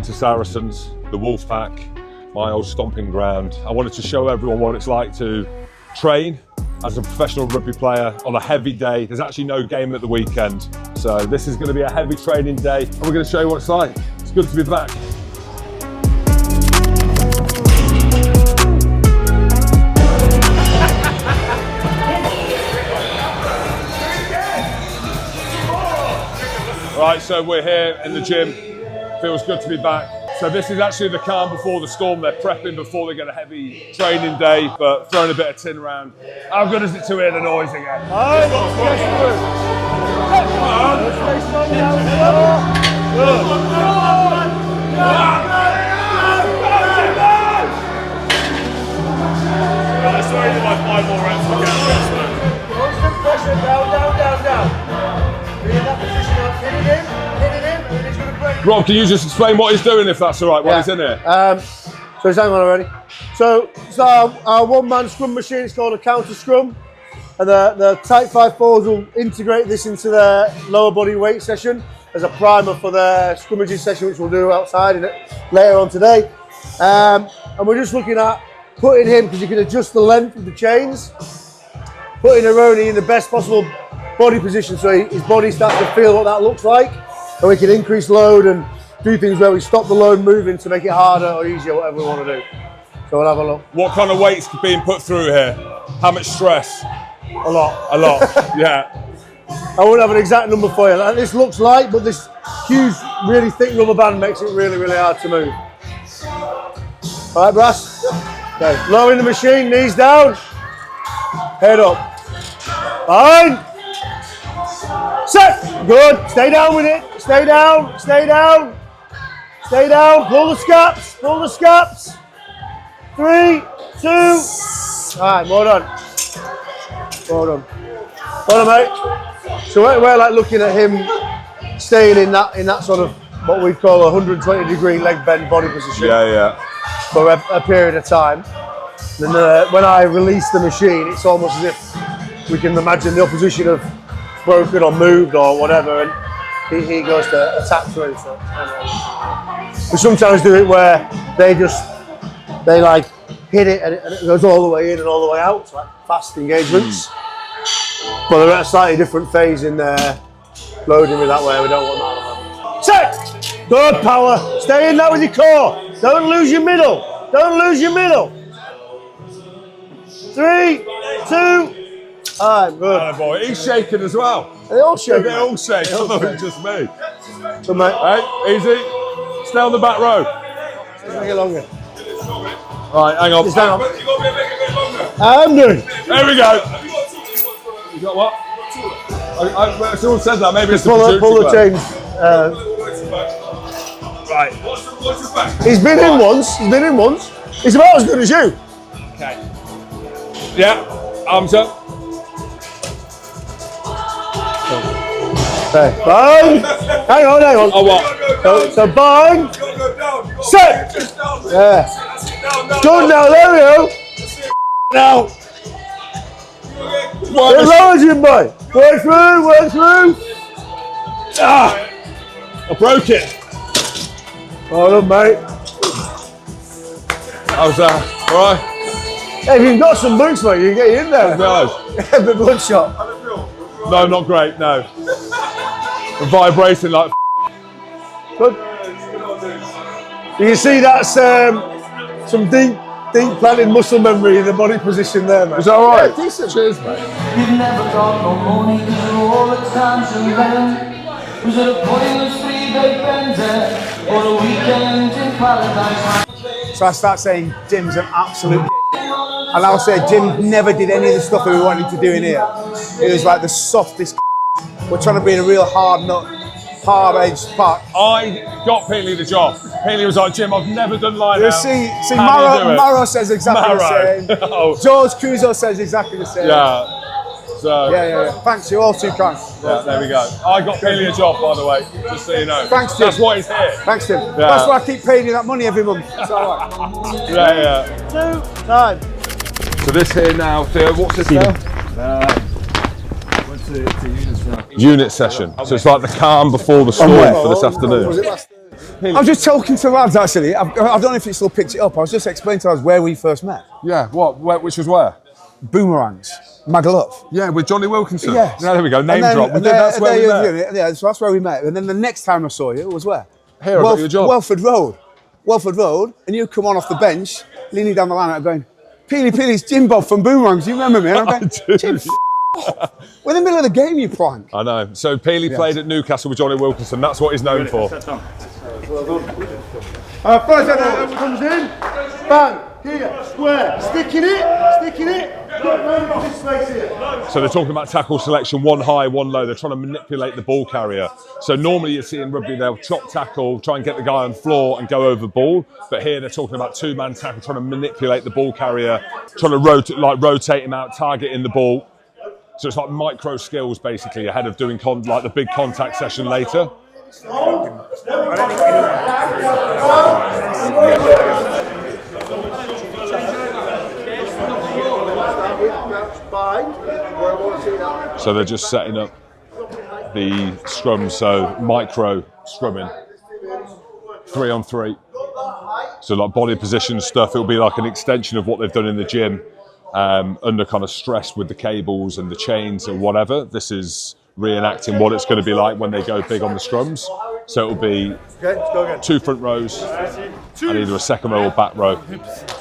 to Saracens, the Wolfpack, my old stomping ground. I wanted to show everyone what it's like to train as a professional rugby player on a heavy day. There's actually no game at the weekend. So this is going to be a heavy training day and we're going to show you what it's like. It's good to be back. Right, so we're here in the gym. Feels good to be back. So this is actually the calm before the storm. They're prepping before they get a heavy training day, but throwing a bit of tin around. How good is it to hear the noise again? Let's throw in like 5 more reps to get. Constant pressure, down. Be in that position of hitting him, and he's going to break. Rob, can you just explain what he's doing if that's all right while he's in here? So he's hang on already. So it's our one-man scrum machine. It's called a counter scrum. And the Type 5 forwards will integrate this into their lower body weight session as a primer for their scrummaging session, which we'll do outside later on today. And we're just looking at putting him, because you can adjust the length of the chains, putting Aroni in the best possible body position so his body starts to feel what that looks like, and we can increase load and do things where we stop the load moving to make it harder or easier, whatever we want to do. So we'll have a look. What kind of weight's being put through here? How much stress? A lot. A lot, yeah. I won't have an exact number for you. Like, this looks light, but this huge, really thick rubber band makes it really, really hard to move. All right, brass? Okay, lowering the machine, knees down, head up. Fine. Set. Good. Stay down with it. Stay down. Stay down. Stay down. Pull the scaps. Pull the scaps. 3, 2. All right, more done. More done. Well done, mate. So we're like looking at him staying in that sort of what we call a 120-degree leg bend body position. Yeah. For a period of time. Then when I release the machine, it's almost as if we can imagine the opposition have broken or moved or whatever, and he goes to attack through. So we sometimes do it where they like hit it and it goes all the way in and all the way out. It's like fast engagements. But they're at a slightly different phase in their loading me that way. We don't want that. Set! Good power. Stay in that with your core. Don't lose your middle. Don't lose your middle. 3, 2. All right, good. Oh boy, he's shaking as well. They all shake. They all shake. I thought it was just me. So, mate. Hey, easy. Stay on the back row. Make it longer. All right, hang on. Just hang on. You got to make it a bit longer. I'm doing. There we go. You got what? Someone said that. Maybe it's the Pull the chains. Right. What's his back? He's been in once. He's about as good as you. Okay. Yeah. Arms up. Okay. Bang. Hang on. Oh, what? So bang. Set. Yeah. Good now. There we go. Now. It lowers you, boy. Work through. Ah! I broke it. Well done, mate. How's that? All right? Hey, if you've got some boots, mate, you can get you in there. No. The bloodshot. No, not great, no. I'm vibrating like Good. You can see that's some deep planted muscle memory in the body position there, mate. Is that all right? Yeah, decent. Cheers, mate. You've never got no morning all the times you learn. Was it a pointless 3-day bender or a weekend in paradise? So I start saying Jim's an absolute and I'll say Jim never did any of the stuff that we wanted to do in here. It was like the softest. We're trying to be in a real hard-edged part. I got Peely the job. Peely was like, Jim, I've never done line out. See, How do you do it? Maro says exactly the same. Oh. George Cuso says exactly the same. Yeah. So, Yeah. Thanks, you're all too kind. Yeah, there we go. I got Peely a job, by the way, just so you know. Thanks, Jim. That's why he's here. Thanks, Tim. Yeah. That's why I keep paying you that money every month. It's all right. Yeah. 2, 9. So this here now, Theo, what's this now? What's the units now? Unit session. So it's like the calm before the storm for this afternoon. Was it last Thursday? Peely. I was just talking to the lads actually. I don't know if it still picks it up. I was just explaining to us where we first met. Yeah, what? Which was where? Boomerangs, Magaluf. Yeah, with Johnny Wilkinson. Yes. Yeah, there we go, name And then- drop. and That's where we met. Yeah, so that's where we met. And then the next time I saw you was where? Here, I got you a job. Welford Road, and you come on off the bench, leaning down the line out going, Peely's Jim Bob from Boomerangs, you remember me? And I'm going, I do. Jim, we're in the middle of the game, you prank. I know. So Peely played at Newcastle with Johnny Wilkinson. That's what he's known for. First comes in, bang, here, square, sticking it. This space here. So they're talking about tackle selection, one high, one low. They're trying to manipulate the ball carrier. So normally you see in rugby they'll chop tackle, try and get the guy on the floor and go over ball. But here they're talking about two-man tackle, trying to manipulate the ball carrier, trying to rotate him out, targeting the ball. So it's like micro skills basically ahead of doing like the big contact session later. So they're just setting up the scrum, so micro scrumming, 3-on-3. So like body position stuff, it'll be like an extension of what they've done in the gym, under kind of stress with the cables and the chains or whatever. This is reenacting what it's going to be like when they go big on the scrums. So it'll be 2 front rows and either a second row or back row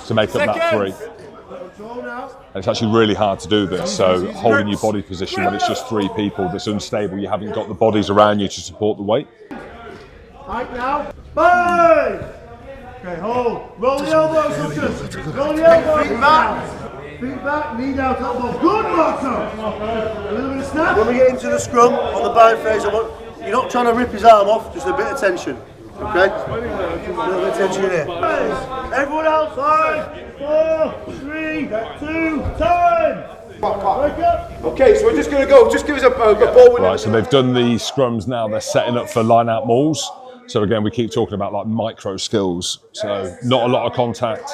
to make up that 3. And it's actually really hard to do this, so holding your body position when it's just 3 people that's unstable, you haven't got the bodies around you to support the weight. Right now, bang! Okay, hold. Roll the elbows, Lucas. Roll the elbows. Feet back, knee down, elbow. Good, Marco. A little bit of snap. When we get into the scrum, on the bind phase, you're not trying to rip his arm off, just a bit of tension. Okay? A little bit of tension in here. Everyone else, 5, 4, 3, 2, time! Wake up! Okay, so we're just going to go, just give us a ball. Right, so they've done the scrums now, they're setting up for line-out mauls. So again, we keep talking about like micro skills. So not a lot of contact,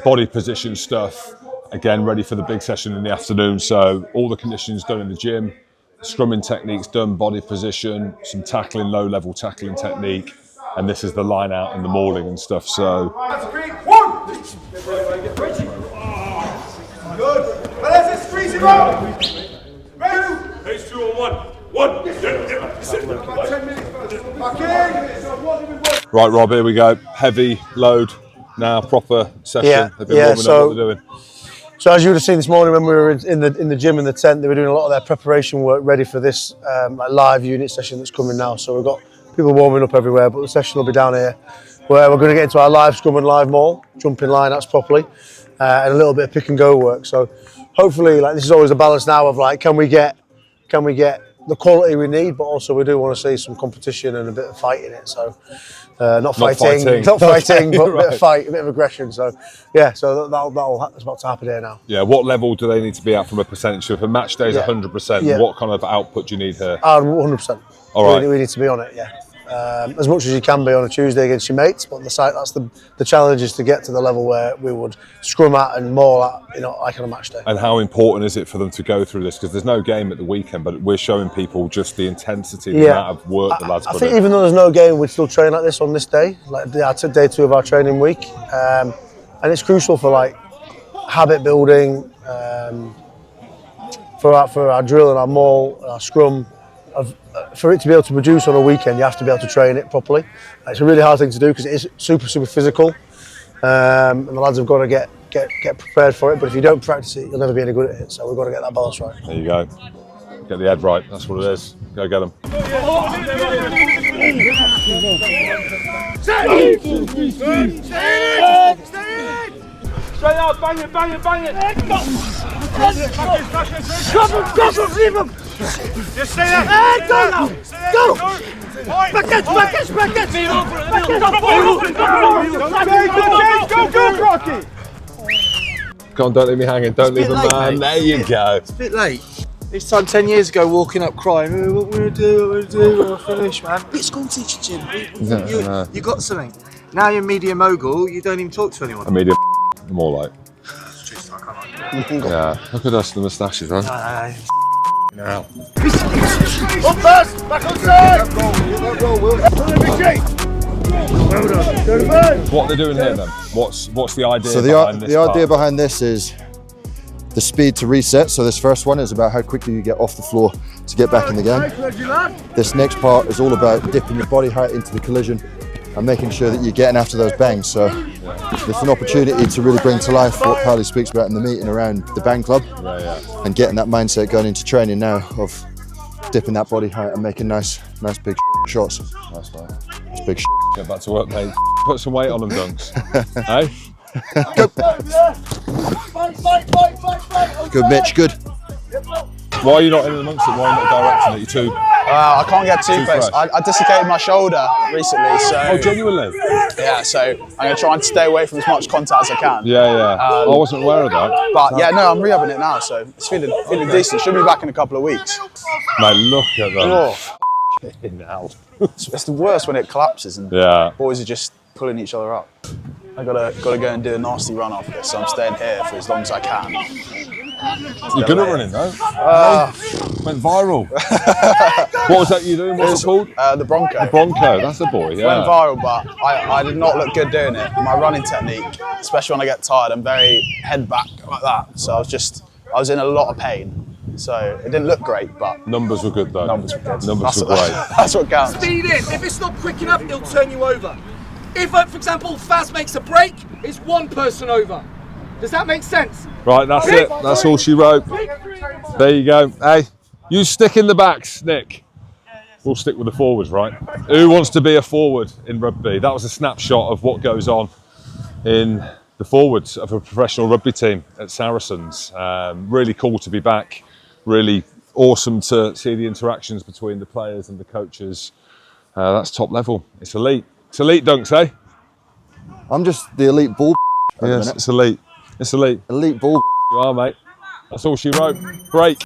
body position stuff. Again, ready for the big session in the afternoon. So all the conditions done in the gym, scrumming techniques done, body position, some tackling, low-level tackling technique. And this is the line out and the mauling and stuff. So. Good. Well, let's squeeze him out. Ready? It's 2 on 1. 1. Right, Rob, here we go. Heavy load now, proper session. Yeah, They've been warming up what they're doing. So as you would have seen this morning when we were in the gym in the tent, they were doing a lot of their preparation work ready for this like live unit session that's coming now. So we've got people warming up everywhere, but the session will be down here where we're going to get into our live scrum and live maul, jumping line-outs properly, and a little bit of pick and go work. So hopefully, like, this is always a balance now of like, can we get the quality we need, but also we do want to see some competition and a bit of fight in it. So not fighting, but a bit of fight, a bit of aggression. So yeah, so that's about to happen here now. Yeah, what level do they need to be at from a percentage? So if a match day is 100%, Yeah. what kind of output do you need here? 100%. All right. We need to be on it, yeah. As much as you can be on a Tuesday against your mates, but that's the challenge is to get to the level where we would scrum at and maul at, like on a match day. And how important is it for them to go through this? Because there's no game at the weekend, but we're showing people just the intensity, the amount of work the lads I put think in. even though there's no game, we'd still train like this on this day, like day 2 of our training week, and it's crucial for like habit building, for our drill and our maul, and our scrum. For it to be able to produce on a weekend, you have to be able to train it properly. It's a really hard thing to do because it is super physical, and the lads have got to get prepared for it. But if you don't practice it, you'll never be any good at it. So we've got to get that balance right. There you go. Get the head right. That's what it is. Go get them. Straight out, bang it, bang it, bang it! Leave him! Just stay there! Hey, go now! Go! Back Go, Rocky! Come on, don't leave me hanging. Don't leave them, man. There you go. It's a bit late. This time 10 years ago, walking up crying, what we're going to do, we'll finish, man. Bit school teacher, Jim. You got something. Now you're media mogul, you don't even talk to anyone. A media more like. Yeah, look at us, the moustaches, huh? Now. Up first, back on side! Go, Will. Well done. Go to bed. What they're doing here then? What's the idea So behind this the idea part? behind this is the speed to reset. So this first one is about how quickly you get off the floor to get back in the game. This next part is all about dipping your body height into the collision and making sure that you're getting after those bangs. So it's an opportunity to really bring to life what Paddy speaks about in the meeting around the bang club and getting that mindset going into training now of dipping that body height and making nice big shots. Nice, mate. It's big Get back to work, mate. Put some weight on them, Dunks. Hey? Good, Mitch, good. Why are you not in amongst it? Why are you not directing it? You're too... I can't get too close. fresh. I dislocated my shoulder recently, so Oh, genuinely? yeah. So I'm gonna try and stay away from as much contact as I can. Yeah. I wasn't aware of that. But yeah, no, I'm rehabbing it now, so it's feeling decent. Should be back in a couple of weeks. Mate, look at them. Oh, Hell. it's the worst when it collapses and Yeah. boys are just pulling each other up. I gotta go and do a nasty run after this, so I'm staying here for as long as I can. You're good at running, though. Went viral. What was that you doing? What's it called? The Bronco. Bronco, that's the boy, Went yeah. viral, but I did not look good doing it. My running technique, especially when I get tired, I'm very head back like that. So I was in a lot of pain. So it didn't look great, but Numbers were good, though. numbers were good. Numbers were great. That's what counts. Speed in. If it's not quick enough, it'll turn you over. If, for example, Faz makes a break, it's one person over. Does that make sense? Right, that's it. That's all she wrote. There you go. Hey, you stick in the backs, Nick. We'll stick with the forwards, right? Who wants to be a forward in rugby? That was a snapshot of what goes on in the forwards of a professional rugby team at Saracens. Really cool to be back. Really awesome to see the interactions between the players and the coaches. That's top level. It's elite. It's elite, Dunks, eh? I'm just the elite ball. Yes, it's elite. It's elite. Elite ball. You are, mate. That's all she wrote. Break.